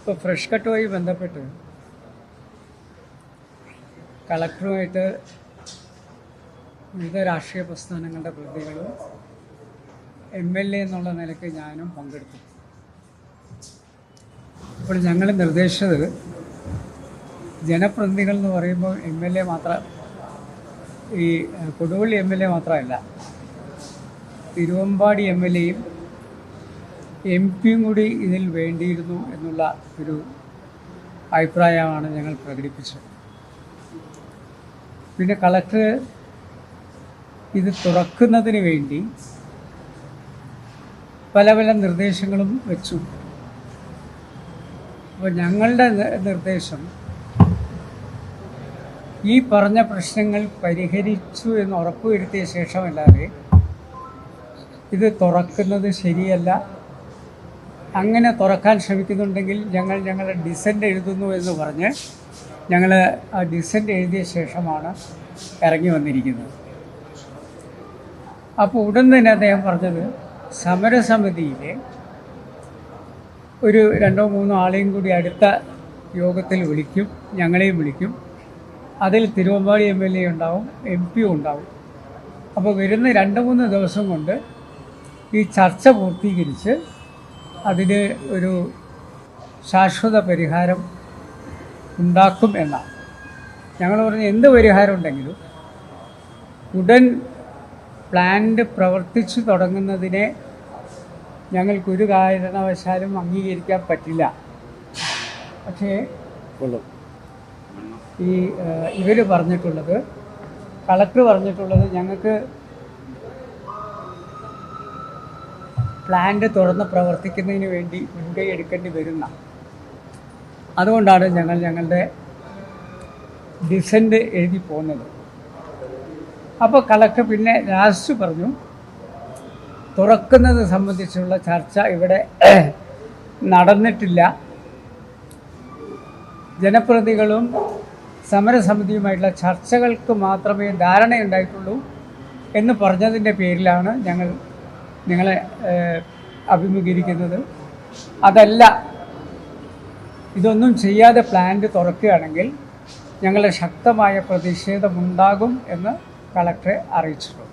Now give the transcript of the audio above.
ഇപ്പോൾ ഫ്രഷ് കട്ടുമായി ബന്ധപ്പെട്ട് കളക്ടറുമായിട്ട് വിവിധ രാഷ്ട്രീയ പ്രസ്ഥാനങ്ങളുടെ പ്രതിനിധികളും MLA എന്നുള്ള നിലയ്ക്ക് ഞാനും പങ്കെടുത്തു. അപ്പോൾ ഞങ്ങൾ നിർദ്ദേശിച്ചത് ജനപ്രതിനിധികൾ എന്ന് പറയുമ്പോൾ MLA മാത്രം, ഈ കൊടുവള്ളി MLA മാത്രമല്ല, തിരുവമ്പാടി MLAയും MP കൂടി ഇതിൽ വേണ്ടിയിരുന്നു എന്നുള്ള ഒരു അഭിപ്രായമാണ് ഞങ്ങൾ പ്രകടിപ്പിച്ചത്. പിന്നെ കളക്ടർ ഇത് തുറക്കുന്നതിന് വേണ്ടി പല പല നിർദ്ദേശങ്ങളും വെച്ചു. അപ്പോൾ ഞങ്ങളുടെ നിർദ്ദേശം ഈ പറഞ്ഞ പ്രശ്നങ്ങൾ പരിഹരിച്ചു എന്ന് ഉറപ്പുവരുത്തിയ ശേഷമല്ലാതെ ഇത് തുറക്കുന്നത് ശരിയല്ല. അങ്ങനെ തുറക്കാൻ ശ്രമിക്കുന്നുണ്ടെങ്കിൽ ഞങ്ങളുടെ ഡിസൻറ്റ് എഴുതുന്നു എന്ന് പറഞ്ഞ് ഞങ്ങൾ ആ ഡിസൻറ്റ് എഴുതിയ ശേഷമാണ് ഇറങ്ങി വന്നിരിക്കുന്നത്. അപ്പോൾ ഉടൻ തന്നെ അദ്ദേഹം പറഞ്ഞത് സമരസമിതിയിലെ ഒരു 2-3 ആളെയും കൂടി അടുത്ത യോഗത്തിൽ വിളിക്കും, ഞങ്ങളെയും വിളിക്കും. അതിൽ തിരുവമ്പാടി MLA ഉണ്ടാവും, MP ഉണ്ടാവും. അപ്പോൾ വരുന്ന 2-3 ദിവസം കൊണ്ട് ഈ ചർച്ച പൂർത്തീകരിച്ച് അതിന് ഒരു ശാശ്വത പരിഹാരം ഉണ്ടാക്കും എന്നാണ്. ഞങ്ങൾ പറഞ്ഞ എന്ത് പരിഹാരം ഉണ്ടെങ്കിലും ഉടൻ പ്ലാന്റ് പ്രവർത്തിച്ചു തുടങ്ങുന്നതിനെ ഞങ്ങൾക്കൊരു കാരണവശാലും അംഗീകരിക്കാൻ പറ്റില്ല. പക്ഷേ ഈ ഇവർ പറഞ്ഞിട്ടുള്ളത്, കളക്ടർ പറഞ്ഞിട്ടുള്ളത്, ഞങ്ങൾക്ക് പ്ലാന്റ് തുറന്ന് പ്രവർത്തിക്കുന്നതിന് വേണ്ടി മുൻകൈ എടുക്കേണ്ടി വരുന്ന, അതുകൊണ്ടാണ് ഞങ്ങളുടെ ഡിസൻറ്റ് എഴുതി പോകുന്നത്. അപ്പോൾ കളക്ടർ പിന്നെ ലാസ്റ്റ് പറഞ്ഞു, തുറക്കുന്നത് സംബന്ധിച്ചുള്ള ചർച്ച ഇവിടെ നടന്നിട്ടില്ല, ജനപ്രതിനിധികളും സമരസമിതിയുമായിട്ടുള്ള ചർച്ചകൾക്ക് മാത്രമേ ധാരണയുണ്ടായിട്ടുള്ളൂ എന്ന് പറഞ്ഞതിൻ്റെ പേരിലാണ് ഞങ്ങൾ നിങ്ങളെ അഭിമുഖീകരിക്കുന്നത്. അതല്ല, ഇതൊന്നും ചെയ്യാതെ പ്ലാന്റ് തുറക്കുകയാണെങ്കിൽ ഞങ്ങളുടെ ശക്തമായ പ്രതിഷേധമുണ്ടാകും എന്ന് കളക്ടറെ അറിയിച്ചിട്ടുണ്ട്.